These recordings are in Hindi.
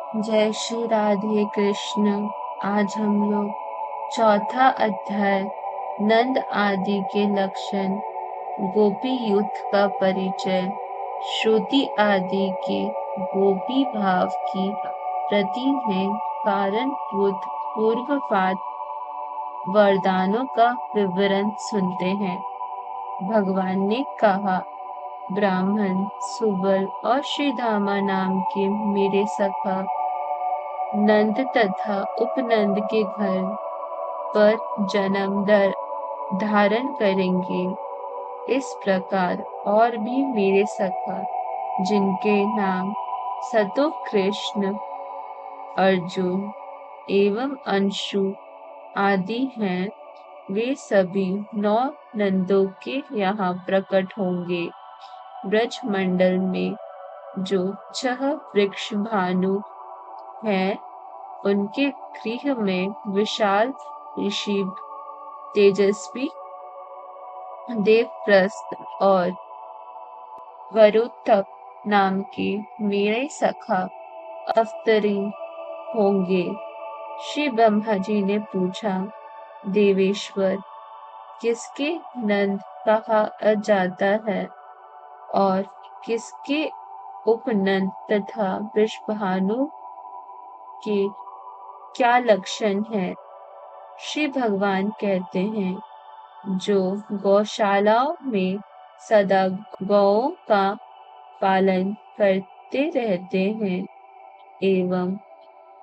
जय श्री राधे कृष्ण। आज हम लोग चौथा अध्याय नंद आदि के लक्षण, गोपी युद्ध का परिचय, श्रुति आदि के गोपी भाव की प्रति में कारणभूत पूर्वपात वरदानों का विवरण सुनते हैं। भगवान ने कहा, ब्राह्मण सुबल और श्रीधामा नाम के मेरे सखा नंद तथा उपनंद के घर पर जन्म धारण करेंगे। इस प्रकार और भी मेरे सखा, जिनके नाम सतो कृष्ण, अर्जुन एवं अंशु आदि हैं, वे सभी 9 नंदों के यहाँ प्रकट होंगे। ब्रज मंडल में जो 6 वृक्ष भानु हैं, उनके गृह में विशाल ऋषि, तेजस्वी देवप्रस्थ और वरुतक नाम के मेरे सखा अवतरीन होंगे। श्री ब्रह्मा जी ने पूछा, देवेश्वर, किसके नंद कहा जाता है और किसके उपनंद तथा वृषभानु के क्या लक्षण है? श्री भगवान कहते हैं, जो गौशालाओं में सदा गौओं का पालन करते रहते हैं एवं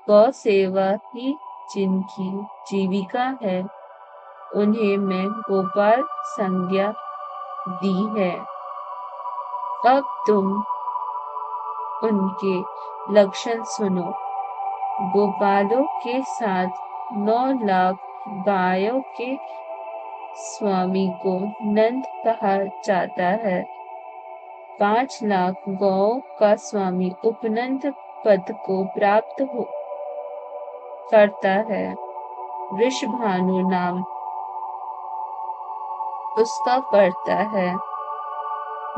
गौ सेवा ही जिनकी जीविका है, उन्हें मैं गोपाल संज्ञा दी है। अब तुम उनके लक्षण सुनो। गोपालों के साथ 9 लाख गायों के स्वामी को नंद कहा जाता है। 5 लाख गौओं का स्वामी उपनंद पद को प्राप्त करता है। वृषभानु नाम उसका पड़ता है,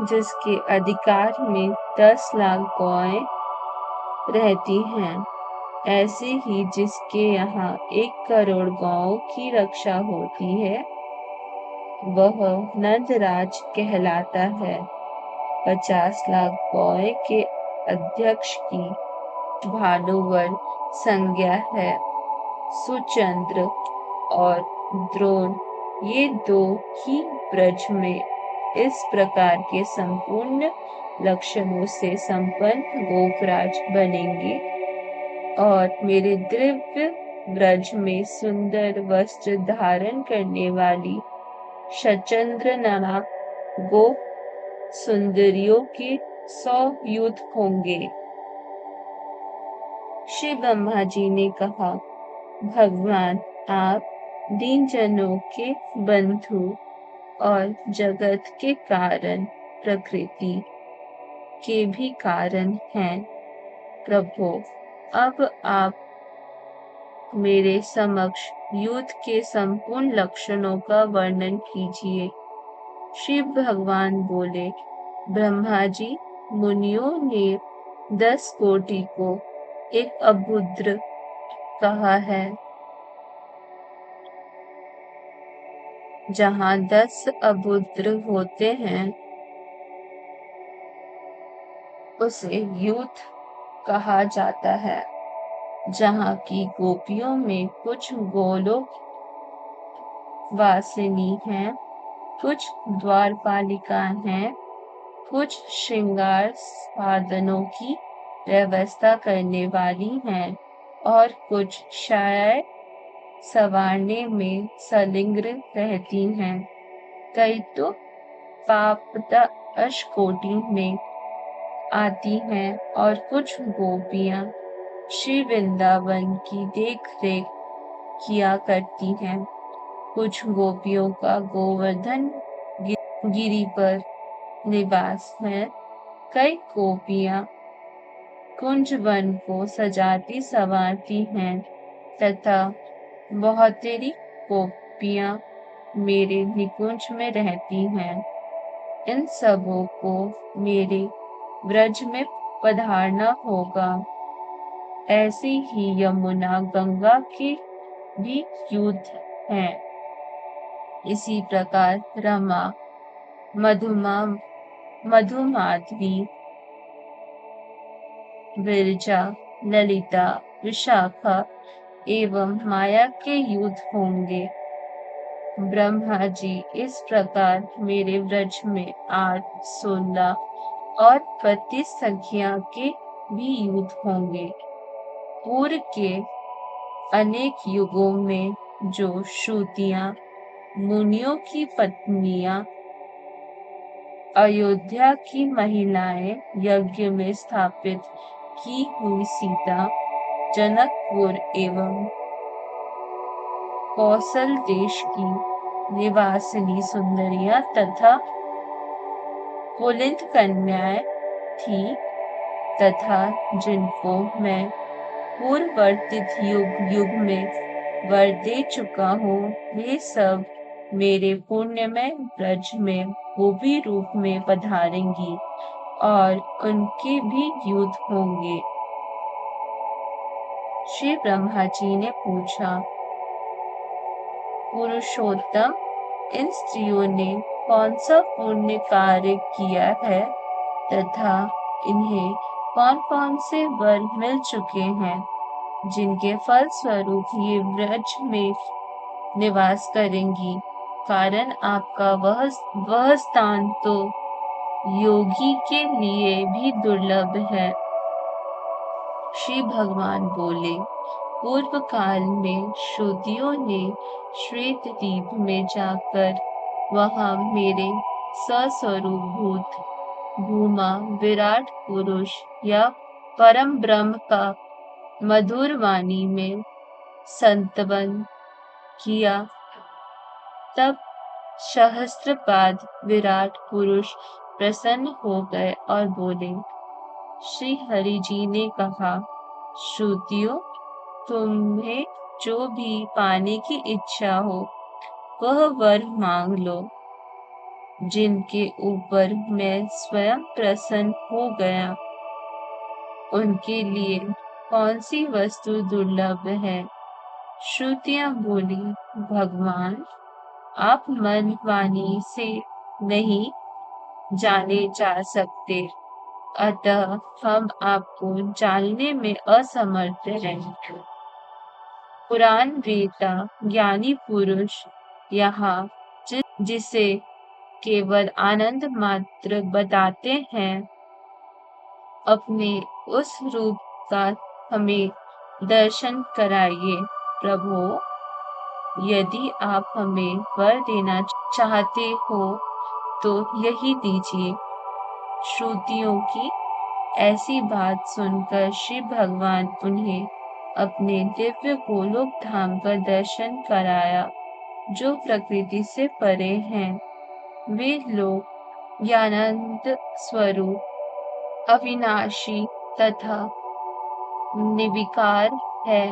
जिसके अधिकार में 10 लाख गौएं रहती हैं। ऐसे ही जिसके यहाँ 1 करोड़ गौओं की रक्षा होती है, वह नंदराज कहलाता है। 50 लाख गौएं के अध्यक्ष की भानुवर संज्ञा है। सुचंद्र और द्रोण, ये 2 ही ब्रज में इस प्रकार के संपूर्ण लक्षणों से संपन्न गोपराज बनेंगे और मेरे दिव्य ब्रज में सुंदर वस्त्र धारण करने वाली शचंद्र नमा गोप सुंदरियों के 100 युद्ध होंगे। श्री ब्रह्मा जी ने कहा, भगवान, आप दीन जनों के बंधु और जगत के कारण, प्रकृति के भी कारण हैं। प्रभु, अब आप मेरे समक्ष युद्ध के संपूर्ण लक्षणों का वर्णन कीजिए। श्री भगवान बोले, ब्रह्मा जी, मुनियों ने 10 कोटि को एक अभुद्र कहा है। जहाँ 10 अभुद्र होते हैं, उसे युद्ध कहा जाता है। जहाँ की गोपियों में कुछ गोलोक वासिनी हैं, कुछ द्वारपालिका हैं, कुछ श्रृंगार साधनों की व्यवस्था करने वाली हैं और कुछ शायद संवारने में संलिग्न रहती हैं। कई तो पापदश कोटि में आती हैं और कुछ गोपियां श्री वृंदावन की देख रेख किया करती हैं। कुछ गोपियों का गोवर्धन गिरी पर निवास है। कई गोपियां कुंज वन को सजाती संवारती हैं तथा बहुतेरी गोपियां मेरे निकुंज में रहती हैं। इन सबों को मेरे ब्रज में पधारना होगा। ऐसे ही यमुना गंगा के भी युद्ध हैं। इसी प्रकार रमा, मधुमा, मधुमाधवी, विरजा, ललिता, विशाखा एवं माया के युद्ध होंगे। ब्रह्मा जी इस प्रकार मेरे व्रज में 8, 16 और 32 संख्या के भी युद्ध होंगे। पूर्व के अनेक युगों में जो श्रुतियां मुनियों की पत्नियां, अयोध्या की महिलाएं, यज्ञ में स्थापित की हुई सीता, जनकपुर एवं कौशल देश की निवासिनी सुंदरियां तथा पुलिंद कन्याएं थी, तथा जिनको मैं पूर्ववर्तित युग में वर दे चुका हूँ, वे सब मेरे पुण्यमय ब्रज में गोपी रूप में पधारेंगी और उनके भी युद्ध होंगे। श्री ब्रह्मा जी ने पूछा, पुरुषोत्तम, इन स्त्रियों ने कौन सा पुण्य कार्य किया है तथा इन्हें कौन कौन से वर मिल चुके हैं, जिनके फल स्वरूप ये व्रज में निवास करेंगी। कारण आपका वह स्थान तो योगी के लिए भी दुर्लभ है। श्री भगवान बोले, पूर्व काल में श्रुतियों ने श्वेत द्वीप में जाकर वहां मेरे सस्वरूप भूत भूमा विराट पुरुष या परम ब्रह्म का मधुर वाणी में संतवन किया। तब सहस्त्रपाद विराट पुरुष प्रसन्न हो गए और बोले, श्री हरि जी ने कहा, श्रुतियों, तुम्हें जो भी पाने की इच्छा हो वह वर मांग लो। जिनके ऊपर मैं स्वयं प्रसन्न हो गया, उनके लिए कौन सी वस्तु दुर्लभ है? श्रुतियां बोली, भगवान, आप मन वाणी से नहीं जाने जा सकते, अतः हम आपको जानने में असमर्थ हैं। पुराण वेता ज्ञानी पुरुष यहाँ जिसे केवल आनंद मात्र बताते हैं, अपने उस रूप का हमें दर्शन कराइए। प्रभु, यदि आप हमें वर देना चाहते हो तो यही दीजिए। श्रुतियों की ऐसी बात सुनकर श्री भगवान उन्हें अपने दिव्य गोलोक धाम का दर्शन कराया, जो प्रकृति से परे हैं। वे लोग ज्ञानानंद स्वरूप, अविनाशी तथा निर्विकार है।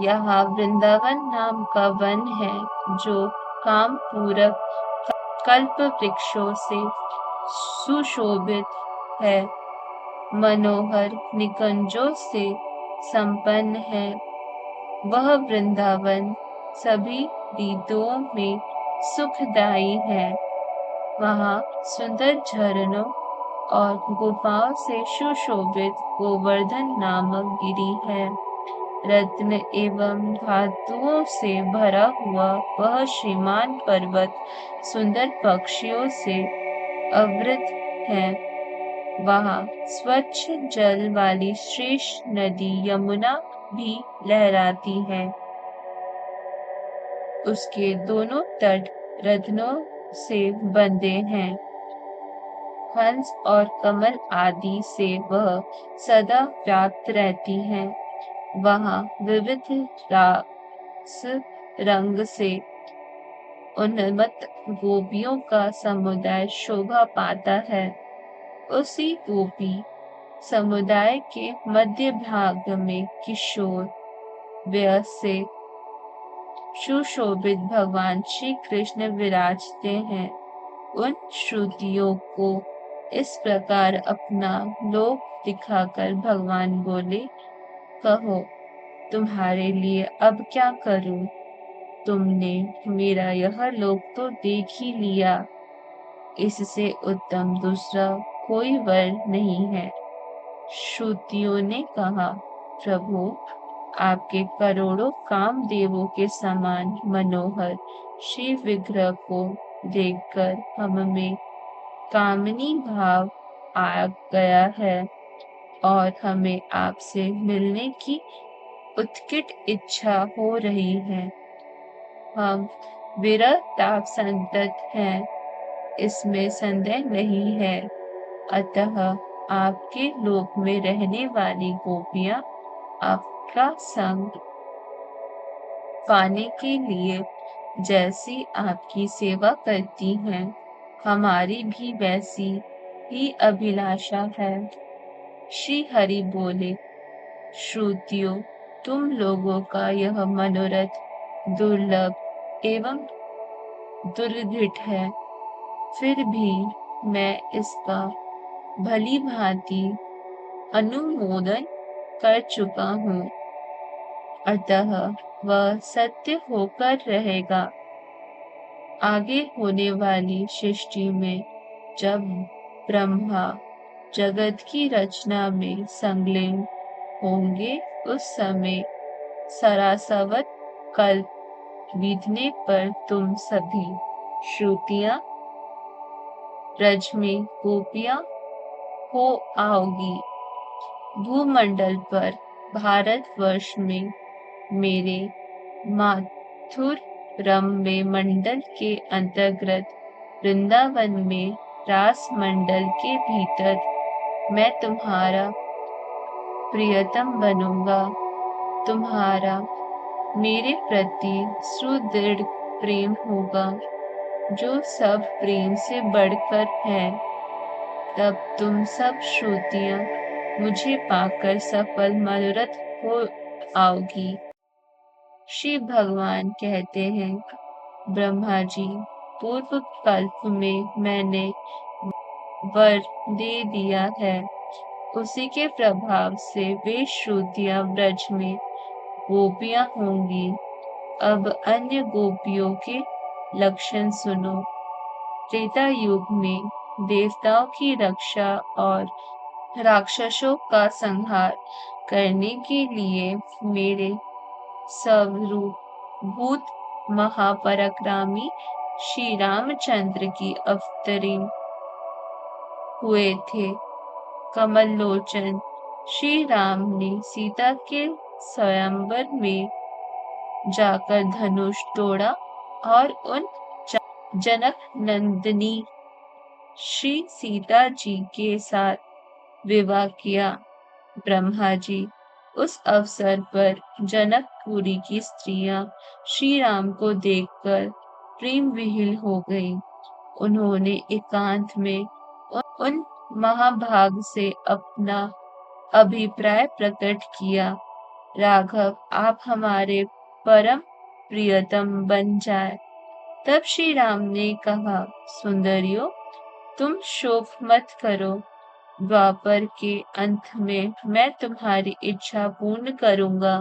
यहाँ वृंदावन नाम का वन है, जो काम पूरक कल्प वृक्षों से सुशोभित है, मनोहर निकुंजों से संपन्न है। वह वृंदावन सभी ऋतुओं में सुखदायी है। वहाँ सुंदर झरनों और गुफाओं से सुशोभित गोवर्धन नामक गिरी है। रत्न एवं धातुओं से भरा हुआ वह श्रीमान पर्वत सुंदर पक्षियों से आवृत है। वहाँ स्वच्छ जल वाली श्रेष्ठ नदी यमुना भी लहराती है। उसके दोनों तट रत्नों से बंधे हैं। हंस और कमल आदि से वह सदा व्याप्त रहती है। वहाँ विविध रास रंग से उन्मत्त गोपियों का समुदाय शोभा पाता है। उसी गोपी समुदाय के मध्य भाग में किशोर वय से सुशोभित भगवान श्री कृष्ण विराजते हैं। उन श्रुतियों को इस प्रकार अपना लोक दिखाकर भगवान बोले, कहो तुम्हारे लिए अब क्या करूं? तुमने मेरा यह लोक तो देख ही लिया, इससे उत्तम दूसरा कोई वर नहीं है। श्रुतियों ने कहा, प्रभु आपके करोड़ों कामदेवों के समान मनोहर शिव विग्रह को देखकर हमें कामनी भाव आ गया है और हमें आपसे मिलने की उत्कट इच्छा हो रही है। हम विरह ताप संतत हैं, इसमें संदेह नहीं है। अतः आपके लोक में रहने वाली गोपियां आपका संग पाने के लिए जैसी आपकी सेवा करती हैं, हमारी भी वैसी ही अभिलाषा है। श्री हरि बोले, श्रुतियों तुम लोगों का यह मनोरथ दुर्लभ एवं दुर्घट है, फिर भी मैं इसका भली भांति अनुमोदन कर चुका हूँ, अतः वह सत्य होकर रहेगा। आगे होने वाली सृष्टि में जब ब्रह्मा जगत की रचना में संलग्न होंगे, उस समय सरासवत कल्प बीतने पर तुम सभी श्रुतियां ब्रज में गोपियां हो आओगी। भूमंडल पर भारतवर्ष में मेरे माथुर रम्य मंडल के अंतर्गत वृंदावन में रास मंडल के भीतर मैं तुम्हारा प्रियतम बनूंगा। तुम्हारा मेरे प्रति सुदृढ़ प्रेम होगा, जो सब प्रेम से बढ़कर है। तब तुम सब श्रुतियां मुझे पाकर सफल मनोरथ हो आओगी। श्री भगवान कहते हैं, ब्रह्मा जी, पूर्व कल्प में मैंने वर दे दिया है, उसी के प्रभाव से वे श्रुतियां ब्रज में गोपियां होंगी। अब अन्य गोपियों के लक्षण सुनो। त्रेता युग में देवताओं की रक्षा और राक्षसों का संहार करने के लिए मेरे स्वरूप भूत महापराक्रमी श्री रामचंद्र की अवतरण हुए थे। कमल लोचन श्री राम ने सीता के स्वयंवर में जाकर धनुष तोड़ा और उन जनक नंदिनी श्री सीता जी के साथ विवाह किया। ब्रह्मा जी उस अवसर पर जनकपुरी की स्त्रियां श्री राम को देखकर प्रेम विहीन हो गईं। उन्होंने एकांत में उन महाभाग से अपना अभिप्राय प्रकट किया, राघव आप हमारे परम प्रियतम बन जाए। तब श्री राम ने कहा, सुंदरियों तुम शोक मत करो, द्वापर के अंत में मैं तुम्हारी इच्छा पूर्ण करूंगा।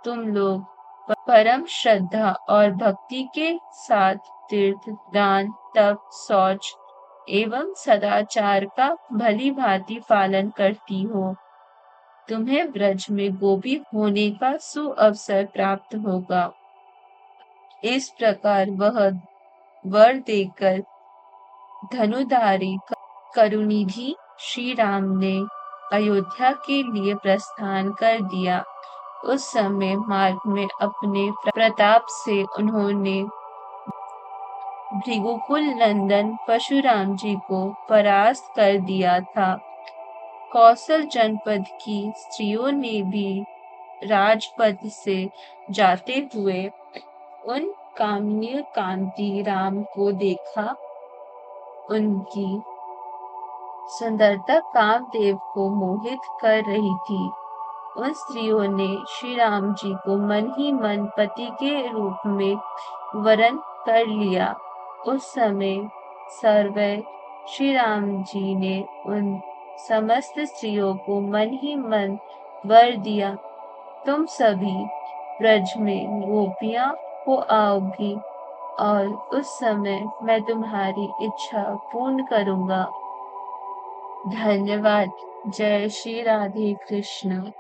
तुम लोग परम श्रद्धा और भक्ति के साथ तीर्थ दान तप शौच एवं सदाचार का भली भांति पालन करती हो, तुम्हें ब्रज में गोपी होने का सुअवसर प्राप्त होगा। इस प्रकार वह वर देकर धनुधारी करुनिधि श्री राम ने अयोध्या के लिए प्रस्थान कर दिया। उस समय मार्ग में अपने प्रताप से उन्होंने भृगुकुल नंदन परशुराम जी को परास्त कर दिया था। कौशल जनपद की स्त्रियों ने भी राजपथ से जाते हुए उन कामनीय कांति राम को देखा। उनकी सुंदरता कामदेव को मोहित कर रही थी। उन स्त्रियों ने श्री राम जी को मन ही मन पति के रूप में वरण कर लिया। उस समय सर्वै श्री राम जी ने उन समस्त स्त्रियों को मन ही मन वर दिया। तुम सभी ब्रज में गोपियां हो आओगी और उस समय मैं तुम्हारी इच्छा पूर्ण करूंगा। धन्यवाद। जय श्री राधे कृष्ण।